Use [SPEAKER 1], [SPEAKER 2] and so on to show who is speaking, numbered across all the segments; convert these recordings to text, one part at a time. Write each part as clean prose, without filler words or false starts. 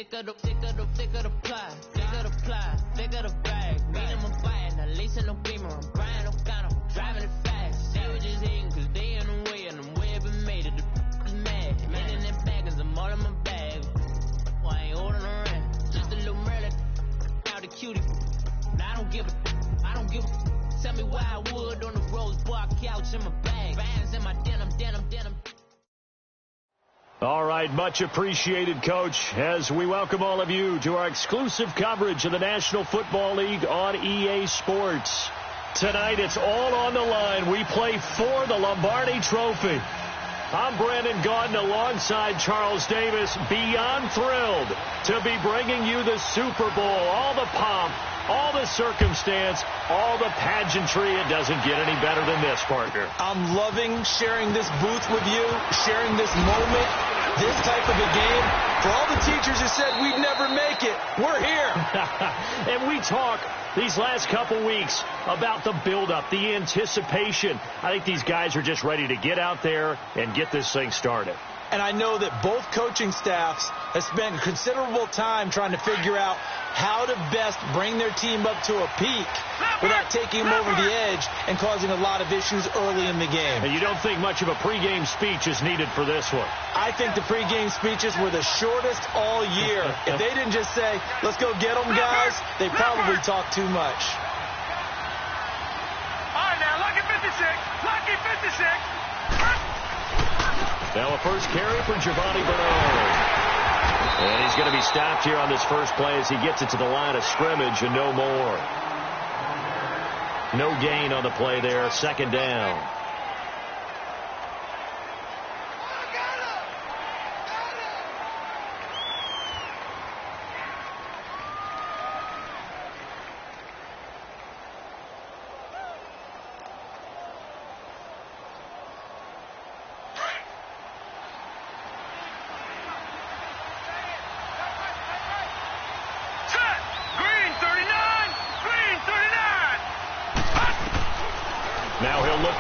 [SPEAKER 1] thick of the pie, thick of the bag. Me and my buying, at least in no beamer. I'm Brian O'Connor, driving it fast. They were just hating cause they in the way, and I'm way up and made it. The is mad. Man in them baggers, I'm all in my bag. I ain't holding around. Just a little Merlin, out the cutie. I don't give a. Tell me why I would on the rose bar couch in my bag. Vans in my denim.
[SPEAKER 2] All right, much appreciated, Coach, as we welcome all of you to our exclusive coverage of the National Football League on EA Sports. Tonight, it's all on the line. We play for the Lombardi Trophy. I'm Brandon Gaudin alongside Charles Davis, beyond thrilled to be bringing you the Super Bowl, all the pomp, all the circumstance, all the pageantry. It doesn't get any better than this, partner.
[SPEAKER 3] I'm loving sharing this booth with you, sharing this moment, this type of a game. For all the teachers who said we'd never make it, we're here.
[SPEAKER 2] And we talk these last couple weeks about the buildup, the anticipation. I think these guys are just ready to get out there and get this thing started.
[SPEAKER 3] And I know that both coaching staffs have spent considerable time trying to figure out how to best bring their team up to a peak without taking them over the edge and causing a lot of issues early in the game.
[SPEAKER 2] And you don't think much of a pregame speech is needed for this one?
[SPEAKER 3] I think the pregame speeches were the shortest all year. If they didn't just say, let's go get them, guys, they probably talked too much.
[SPEAKER 4] All right, now, lucky 56. Lucky 56.
[SPEAKER 2] Now a first carry for Giovanni Bernard. And he's going to be stopped here on this first play as he gets it to the line of scrimmage and no more. No gain on the play there. Second down.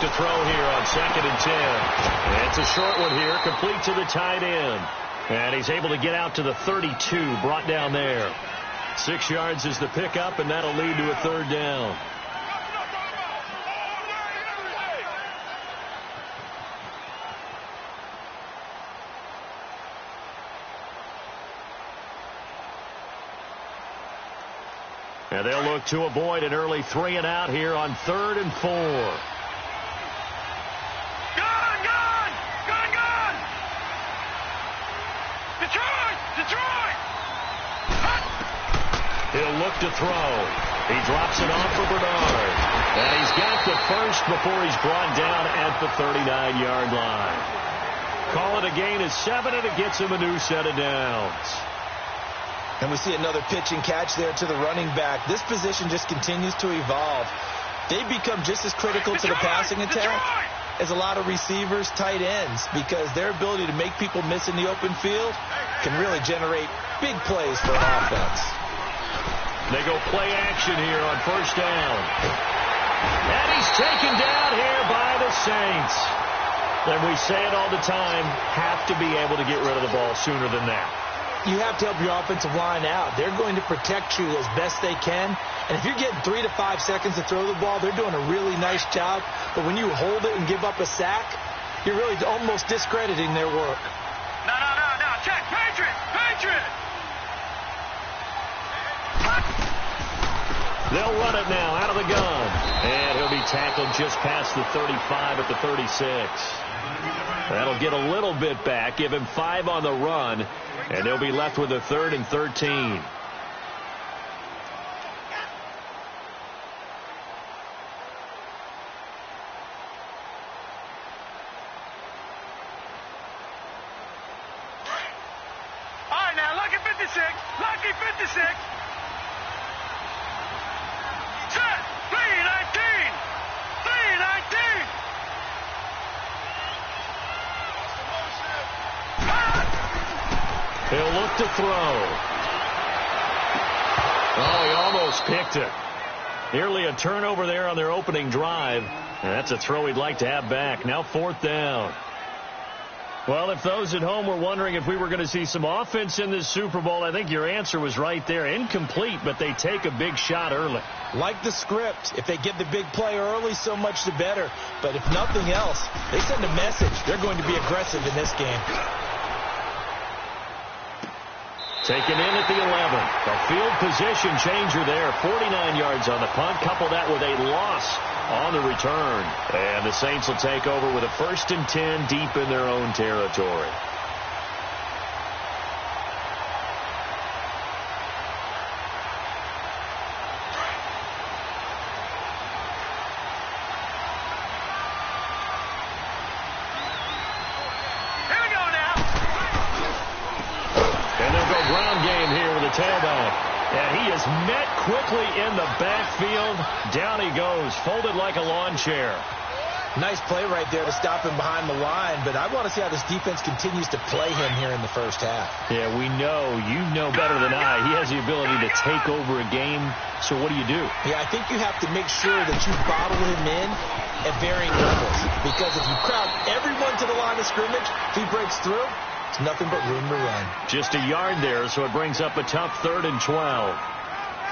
[SPEAKER 2] To throw here on 2nd and 10. And it's a short one here, complete to the tight end. And he's able to get out to the 32, brought down there. 6 yards is the pickup, and that'll lead to a third down. And they'll look to avoid an early 3 and out here on 3rd and 4. He'll look to throw. He drops it off for Bernard. And he's got the first before he's brought down at the 39-yard line. Call it a gain of 7, and it gets him a new set of downs.
[SPEAKER 3] And we see another pitch and catch there to the running back. This position just continues to evolve. They become just as critical to the passing attack as a lot of receivers, tight ends, because their ability to make people miss in the open field can really generate big plays for an offense.
[SPEAKER 2] They go play action here on first down. And he's taken down here by the Saints. And we say it all the time, have to be able to get rid of the ball sooner than that.
[SPEAKER 3] You have to help your offensive line out. They're going to protect you as best they can. And if you're getting 3 to 5 seconds to throw the ball, they're doing a really nice job. But when you hold it and give up a sack, you're really almost discrediting their work.
[SPEAKER 4] No. Check. Patriot.
[SPEAKER 2] They'll run it now out of the gun. And he'll be tackled just past the 35 at the 36. That'll get a little bit back, give him 5 on the run, and they'll be left with a 3rd and 13.
[SPEAKER 4] All right, now, lucky 56. Lucky 56. Set. 319. 319.
[SPEAKER 2] He'll look to throw. Oh, he almost picked it. Nearly a turnover there on their opening drive. And that's a throw he'd like to have back. Now 4th down. Well, if those at home were wondering if we were going to see some offense in this Super Bowl, I think your answer was right there. Incomplete, but they take a big shot early.
[SPEAKER 3] Like the script. If they get the big play early, so much the better. But if nothing else, they send a message. They're going to be aggressive in this game.
[SPEAKER 2] Taken in at the 11. A field position changer there. 49 yards on the punt. Couple that with a loss on the return. And the Saints will take over with a 1st and 10 deep in their own territory. Tailback. And he is met quickly in the backfield. Down he goes, folded like a lawn chair.
[SPEAKER 3] Nice play right there to stop him behind the line, but I want to see how this defense continues to play him here in the first half.
[SPEAKER 2] Yeah, we know. You know better than I. He has the ability to take over a game, so what do you do?
[SPEAKER 3] Yeah, I think you have to make sure that you bottle him in at varying levels, because if you crowd everyone to the line of scrimmage, if he breaks through, it's nothing but room to run.
[SPEAKER 2] Just a yard there, so it brings up a tough 3rd and 12.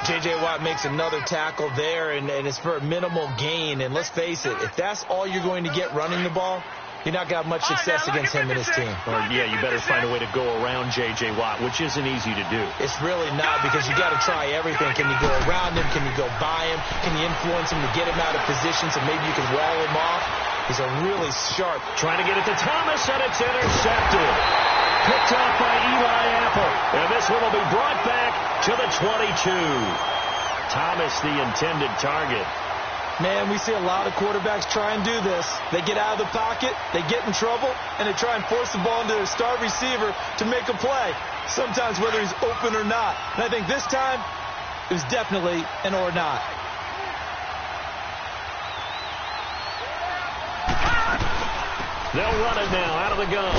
[SPEAKER 3] J.J. Watt makes another tackle there, and it's for a minimal gain. And let's face it, if that's all you're going to get running the ball, you're not going to have much success against him and his team.
[SPEAKER 2] Or, yeah, you better find a way to go around J.J. Watt, which isn't easy to do.
[SPEAKER 3] It's really not, because you got to try everything. Can you go around him? Can you go by him? Can you influence him to get him out of position so maybe you can wall him off? He's a really sharp.
[SPEAKER 2] Trying to get it to Thomas, and it's intercepted. Picked up by Eli Apple. And this one will be brought back to the 22. Thomas, the intended target.
[SPEAKER 3] Man, we see a lot of quarterbacks try and do this. They get out of the pocket, they get in trouble, and they try and force the ball into their star receiver to make a play, sometimes whether he's open or not. And I think this time, it was definitely an or not.
[SPEAKER 2] They'll run it now out of the gun.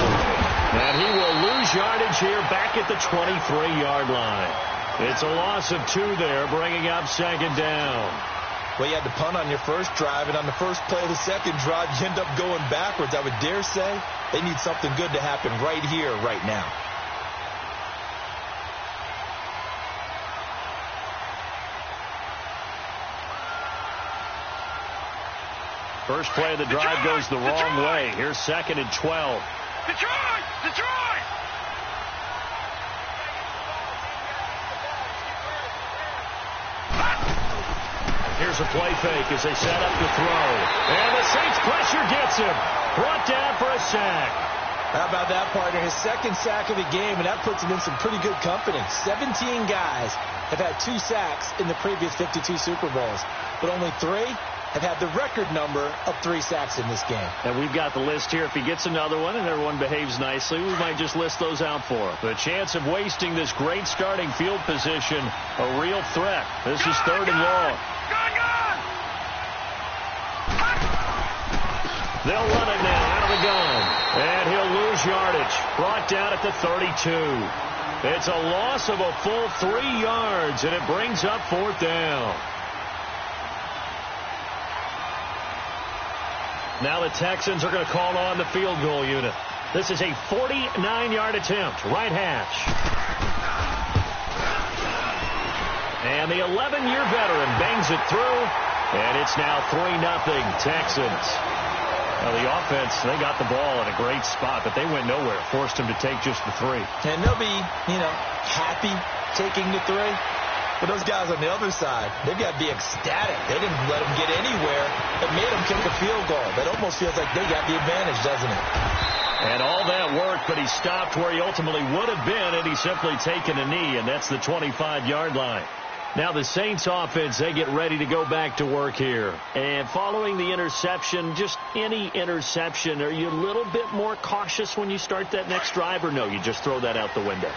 [SPEAKER 2] And he will lose yardage here back at the 23-yard line. It's a loss of 2 there, bringing up 2nd down.
[SPEAKER 3] Well, you had to punt on your first drive, and on the first play of the second drive, you end up going backwards. I would dare say they need something good to happen right here, right now.
[SPEAKER 2] First play of the drive goes the wrong way. Here's 2nd and 12.
[SPEAKER 4] Detroit! Detroit!
[SPEAKER 2] Here's a play fake as they set up the throw. And the Saints pressure gets him. Brought down for a sack.
[SPEAKER 3] How about that, partner? His 2nd sack of the game, and that puts him in some pretty good company. 17 guys have had 2 sacks in the previous 52 Super Bowls, but only 3 have had the record number of 3 sacks in this game.
[SPEAKER 2] And we've got the list here. If he gets another one and everyone behaves nicely, we might just list those out for him. The chance of wasting this great starting field position, a real threat. This is 3rd and long. They'll run it now out of the gun. And he'll lose yardage. Brought down at the 32. It's a loss of a full 3 yards, and it brings up 4th down. Now the Texans are going to call on the field goal unit. This is a 49-yard attempt, right hash. And the 11-year veteran bangs it through, and it's now 3-0 Texans. Now the offense, they got the ball in a great spot, but they went nowhere, forced him to take just the 3.
[SPEAKER 3] And they'll be, happy taking the 3. But those guys on the other side, they've got to be ecstatic. They didn't let them get anywhere. It made them kick a field goal. That almost feels like they got the advantage, doesn't it?
[SPEAKER 2] And all that worked, but he stopped where he ultimately would have been, and he's simply taken a knee, and that's the 25-yard line. Now the Saints offense, they get ready to go back to work here. And following the interception, just any interception, are you a little bit more cautious when you start that next drive, or no, you just throw that out the window?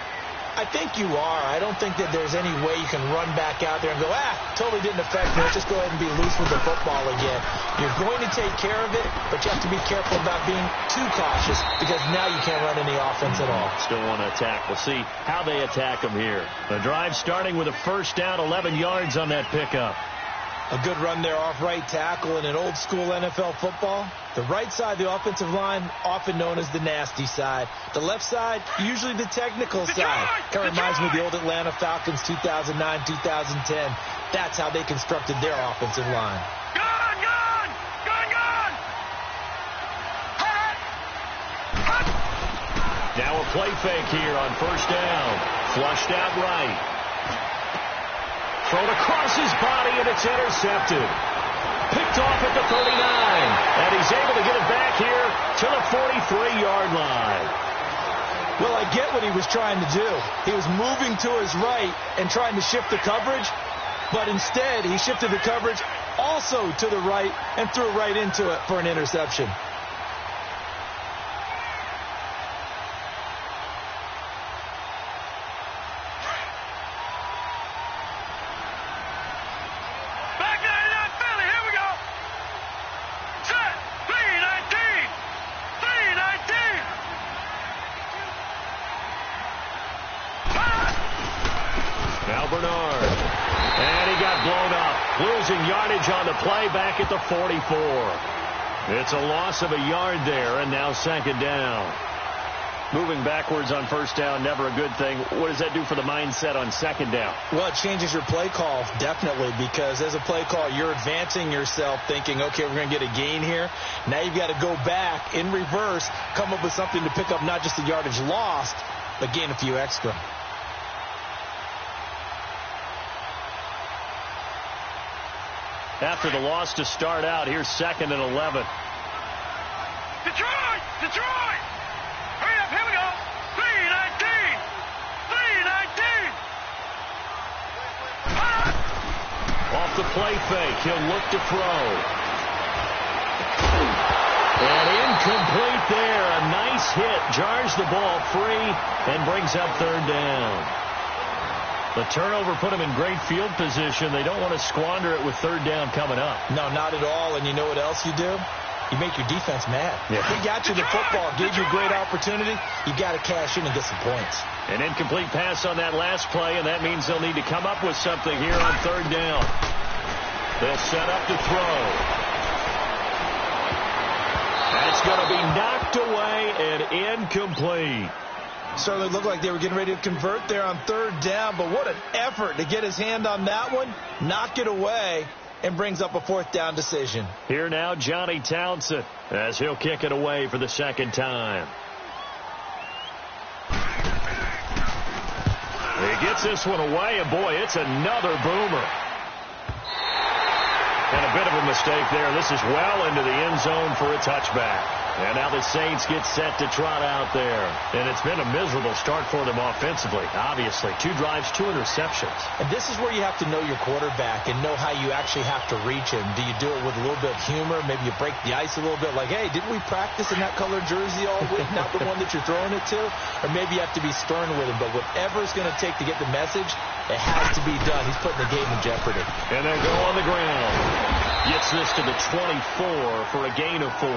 [SPEAKER 3] I think you are. I don't think that there's any way you can run back out there and go, totally didn't affect me. Let's just go ahead and be loose with the football again. You're going to take care of it, but you have to be careful about being too cautious, because now you can't run any offense at all.
[SPEAKER 2] Still want to attack. We'll see how they attack them here. The drive starting with a 1st down, 11 yards on that pickup.
[SPEAKER 3] A good run there off right tackle in an old-school NFL football. The right side of the offensive line, often known as the nasty side. The left side, usually the technical side. Kind of reminds me of the old Atlanta Falcons 2009-2010. That's how they constructed their offensive line.
[SPEAKER 2] Now a play fake here on first down. Flushed out right. Thrown across his body, and it's intercepted. Picked off at the 39. And he's able to get it back here to the 43-yard line.
[SPEAKER 3] Well, I get what he was trying to do. He was moving to his right and trying to shift the coverage. But instead, he shifted the coverage also to the right and threw right into it for an interception.
[SPEAKER 2] On the play back at the 44. It's a loss of a yard there, and now second down. Moving backwards on first down, never a good thing. What does that do for the mindset on second down?
[SPEAKER 3] Well, it changes your play call, definitely, because as a play call, you're advancing yourself thinking, okay, we're going to get a gain here. Now you've got to go back in reverse, come up with something to pick up not just the yardage lost, but gain a few extra.
[SPEAKER 2] After the loss to start out, here's 2nd and 11.
[SPEAKER 4] Detroit! Hurry up, here we go. 3-19.
[SPEAKER 2] Off the play fake, he'll look to throw. And incomplete there. A nice hit. Jars the ball free and brings up third down. The turnover put them in great field position. They don't want to squander it with third down coming up.
[SPEAKER 3] No, not at all. And you know what else you do? You make your defense mad.
[SPEAKER 2] Yeah.
[SPEAKER 3] If they got you the football, gave you a great opportunity, you got to cash in and get some points.
[SPEAKER 2] An incomplete pass on that last play, and that means they'll need to come up with something here on third down. They'll set up to throw. That's going to be knocked away and incomplete.
[SPEAKER 3] Certainly looked like they were getting ready to convert there on third down, but what an effort to get his hand on that one, knock it away, and brings up a fourth down decision.
[SPEAKER 2] Here now, Johnny Townsend, as he'll kick it away for the second time. He gets this one away, and boy, it's another boomer. And a bit of a mistake there. This is well into the end zone for a touchback. And now the Saints get set to trot out there. And it's been a miserable start for them offensively, obviously. 2 drives, 2 interceptions.
[SPEAKER 3] And this is where you have to know your quarterback and know how you actually have to reach him. Do you do it with a little bit of humor? Maybe you break the ice a little bit like, hey, didn't we practice in that colored jersey all week, not the one that you're throwing it to? Or maybe you have to be stern with him. But whatever it's going to take to get the message, it has to be done. He's putting the game in jeopardy.
[SPEAKER 2] And they'll go on the ground. Gets this to the 24 for a gain of 4.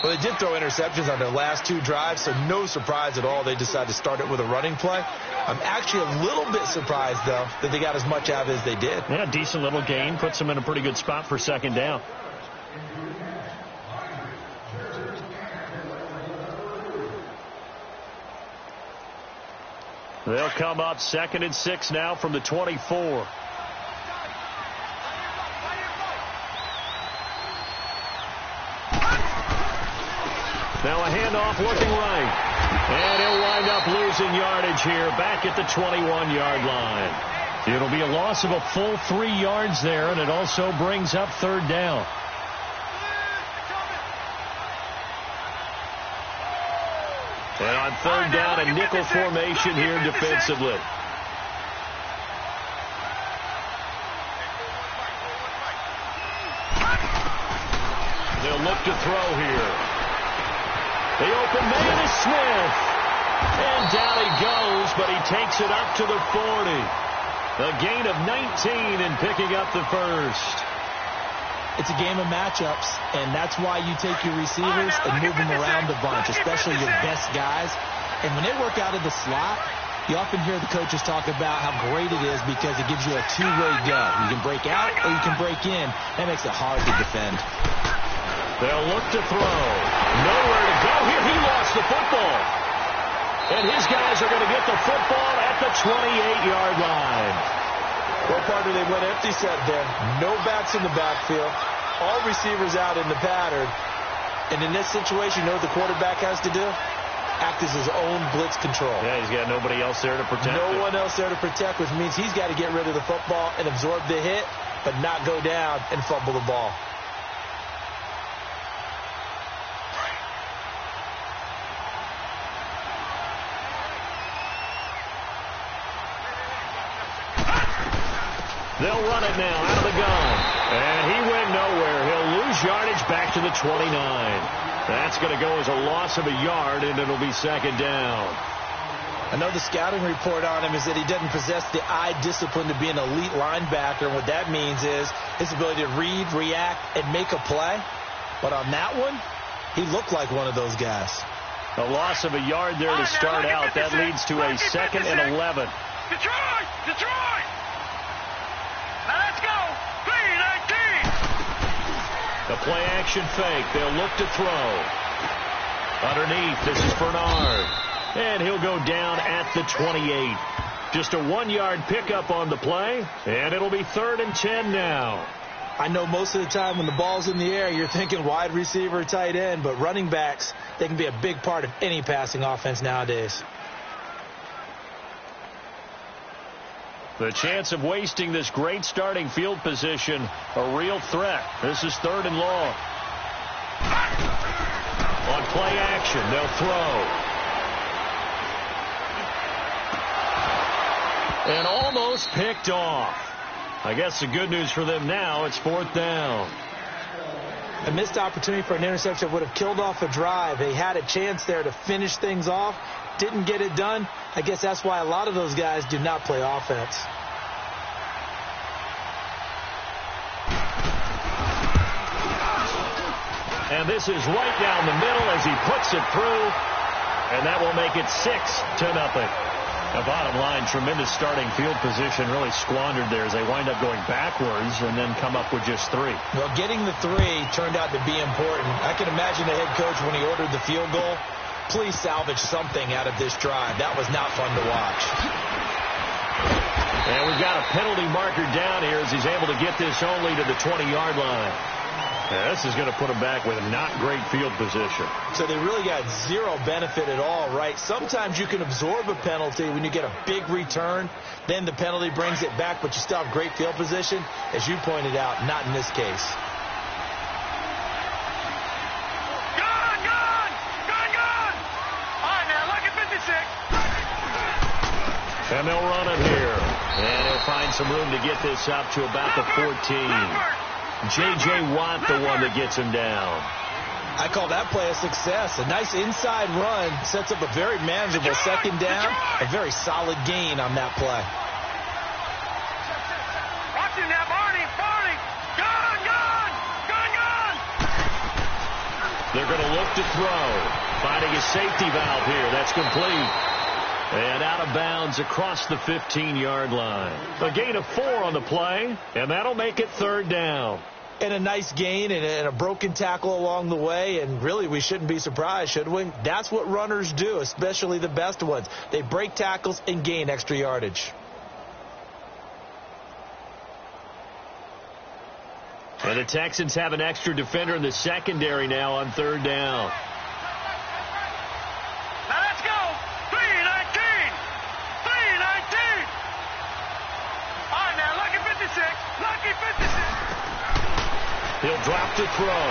[SPEAKER 3] Well, they did throw interceptions on their last 2 drives, so no surprise at all they decided to start it with a running play. I'm actually a little bit surprised, though, that they got as much out of it as they did.
[SPEAKER 2] Yeah, decent little gain. Puts them in a pretty good spot for second down. They'll come up 2nd and 6 now from the 24. Now a handoff looking right. And he'll wind up losing yardage here back at the 21-yard line. It'll be a loss of a full 3 yards there, and it also brings up third down. And on third down, a nickel formation here defensively. They'll look to throw here. The open man is Smith. And down he goes, but he takes it up to the 40. A gain of 19 and picking up the first.
[SPEAKER 3] It's a game of matchups, and that's why you take your receivers and move them around a bunch, especially your best guys. And when they work out of the slot, You often hear the coaches talk about how great it is because it gives you a two-way go. You can break out or you can break in. That makes it hard to defend.
[SPEAKER 2] They'll look to throw. Nowhere to go here. He lost the football. And his guys are going to get the football at the 28-yard line.
[SPEAKER 3] Well, partner, they went empty set there. No backs in the backfield. All receivers out in the pattern. And in this situation, you know what the quarterback has to do? Act as his own blitz control.
[SPEAKER 2] Yeah, he's got nobody else there to protect.
[SPEAKER 3] No one else there to protect, which means he's got to get rid of the football and absorb the hit, but not go down and fumble the ball.
[SPEAKER 2] They'll run it now out of the gun. And he went nowhere. He'll lose yardage back to the 29. That's going to go as a loss of a yard, and it'll be second down.
[SPEAKER 3] I know the scouting report on him is that he doesn't possess the eye discipline to be an elite linebacker. And what that means is his ability to read, react, and make a play. But on that one, he looked like one of those guys.
[SPEAKER 2] A loss of a yard there to start out. That leads to a 2nd and 11.
[SPEAKER 4] Detroit! Detroit! Now let's go! 3-19!
[SPEAKER 2] The play action fake. They'll look to throw. Underneath, this is Bernard. And he'll go down at the 28. Just a 1-yard pickup on the play. And it'll be 3rd and 10 now.
[SPEAKER 3] I know most of the time when the ball's in the air, you're thinking wide receiver, tight end. But running backs, they can be a big part of any passing offense nowadays.
[SPEAKER 2] The chance of wasting this great starting field position, a real threat. This is 3rd and long. On play action, they'll throw. And almost picked off. I guess the good news for them now, it's 4th down.
[SPEAKER 3] A missed opportunity for an interception would have killed off a drive. They had a chance there to finish things off. Didn't get it done. I guess that's why a lot of those guys do not play offense.
[SPEAKER 2] And this is right down the middle as he puts it through. And that will make it 6-0. The bottom line, tremendous starting field position, really squandered there as they wind up going backwards and then come up with just 3.
[SPEAKER 3] Well, getting the 3 turned out to be important. I can imagine the head coach when he ordered the field goal. Please salvage something out of this drive. That was not fun to watch.
[SPEAKER 2] And we've got a penalty marker down here as he's able to get this only to the 20-yard line. Yeah, this is going to put him back with not great field position.
[SPEAKER 3] So they really got zero benefit at all, right? Sometimes you can absorb a penalty when you get a big return. Then the penalty brings it back, but you still have great field position. As you pointed out, not in this case.
[SPEAKER 4] Gun! Gun! Gun! Gun! All right, now, look at 56.
[SPEAKER 2] And they'll run it here. And he'll find some room to get this up to about the 14. J.J. Watt, the one that gets him down.
[SPEAKER 3] I call that play a success. A nice inside run sets up a very manageable second down. A very solid gain on that play.
[SPEAKER 4] Watch him now, Barney! Barney! Gun! Gun! Gun! Gun!
[SPEAKER 2] They're going to look to throw. Finding a safety valve here. That's complete. And out of bounds across the 15-yard line. A gain of 4 on the play, and that'll make it 3rd down.
[SPEAKER 3] And a nice gain and a broken tackle along the way, and really we shouldn't be surprised, should we? That's what runners do, especially the best ones. They break tackles and gain extra yardage.
[SPEAKER 2] And the Texans have an extra defender in the secondary now on 3rd down.
[SPEAKER 4] Now let's go! 3-19! 3-19! All right, now, lucky 56. Lucky 56.
[SPEAKER 2] He'll drop to throw.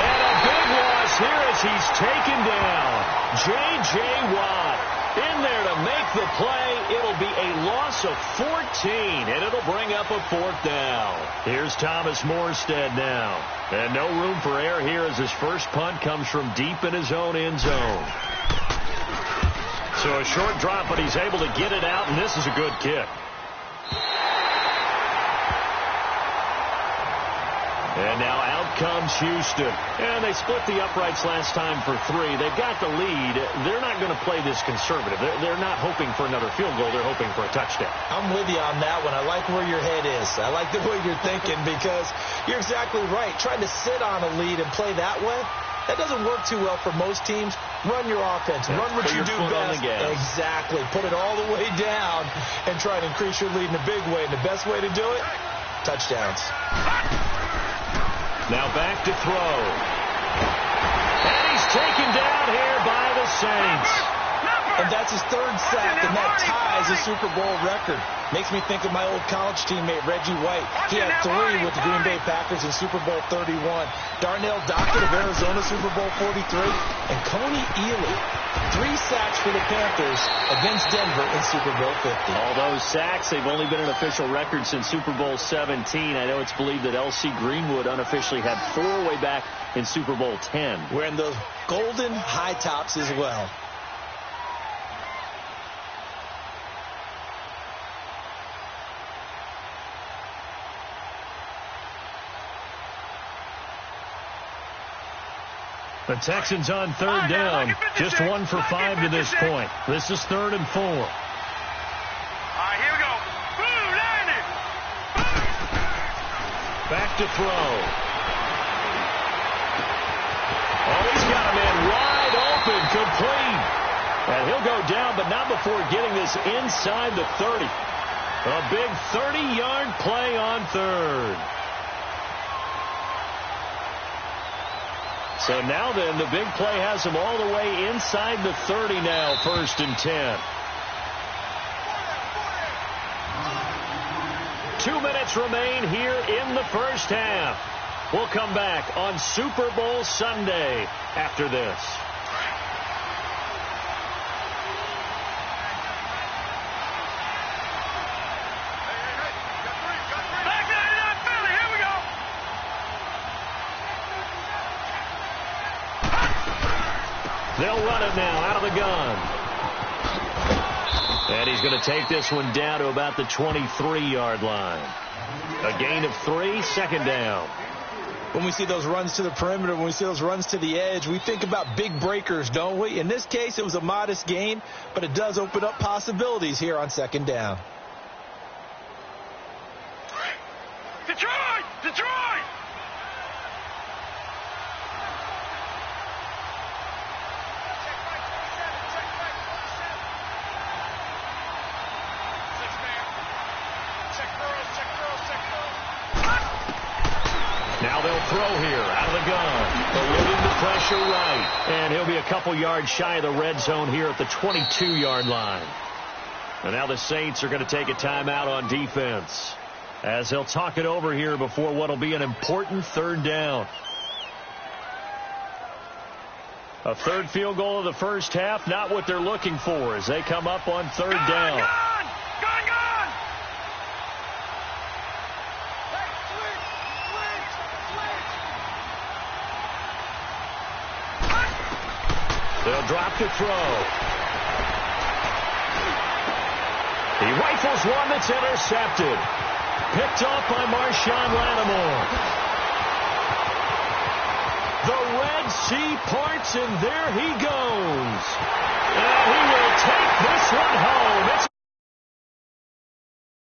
[SPEAKER 2] And a big loss here as he's taken down. J.J. Watt in there to make the play. It'll be a loss of 14, and it'll bring up a 4th down. Here's Thomas Morstead now. And no room for error here as his first punt comes from deep in his own end zone. So a short drop, but he's able to get it out, and this is a good kick. And now out comes Houston. And they split the uprights last time for 3. They've got the lead. They're not going to play this conservative. They're not hoping for another field goal. They're hoping for a touchdown.
[SPEAKER 3] I'm with you on that one. I like where your head is. I like the way you're thinking because you're exactly right. Trying to sit on a lead and play that way, that doesn't work too well for most teams. Run your offense. Run what you do best. Exactly. Put it all the way down and try to increase your lead in a big way. And the best way to do it, touchdowns.
[SPEAKER 2] Now back to throw. And he's taken down here by the Saints.
[SPEAKER 3] And that's his 3rd sack, and that ties a Super Bowl record. Makes me think of my old college teammate, Reggie White. He had 3 with the Green Bay Packers in Super Bowl 31. Darnell Dockett of Arizona, Super Bowl 43. And Coney Ealy, 3 sacks for the Panthers against Denver in Super Bowl 50.
[SPEAKER 2] All those sacks, they've only been an official record since Super Bowl 17. I know it's believed that L.C. Greenwood unofficially had 4 way back in Super Bowl 10.
[SPEAKER 3] Wearing those golden high tops as well.
[SPEAKER 2] The Texans on 3rd down. Just 1 for 5 to this point. This is 3rd and 4.
[SPEAKER 4] All right, here we go. Boom, landed.
[SPEAKER 2] Back to throw. Oh, he's got a man wide open, complete. And he'll go down, but not before getting this inside the 30. A big 30-yard play on 3rd. So now then, the big play has him all the way inside the 30 now, 1st and 10. 2 minutes remain here in the first half. We'll come back on Super Bowl Sunday after this. They'll run it now out of the gun. And he's going to take this one down to about the 23-yard line. A gain of 3, 2nd down.
[SPEAKER 3] When we see those runs to the perimeter, when we see those runs to the edge, we think about big breakers, don't we? In this case, it was a modest gain, but it does open up possibilities here on 2nd down.
[SPEAKER 4] Detroit! Detroit!
[SPEAKER 2] Now they'll throw here out of the gun. Eluding the pressure right. And he'll be a couple yards shy of the red zone here at the 22-yard line. And now the Saints are going to take a timeout on defense as they'll talk it over here before what will be an important 3rd down. A 3rd field goal of the first half, not what they're looking for as they come up on 3rd down. They'll drop to throw. He rifles one that's intercepted. Picked off by Marshawn Lattimore. The Red Sea parts, and there he goes. And he will take this one home. It's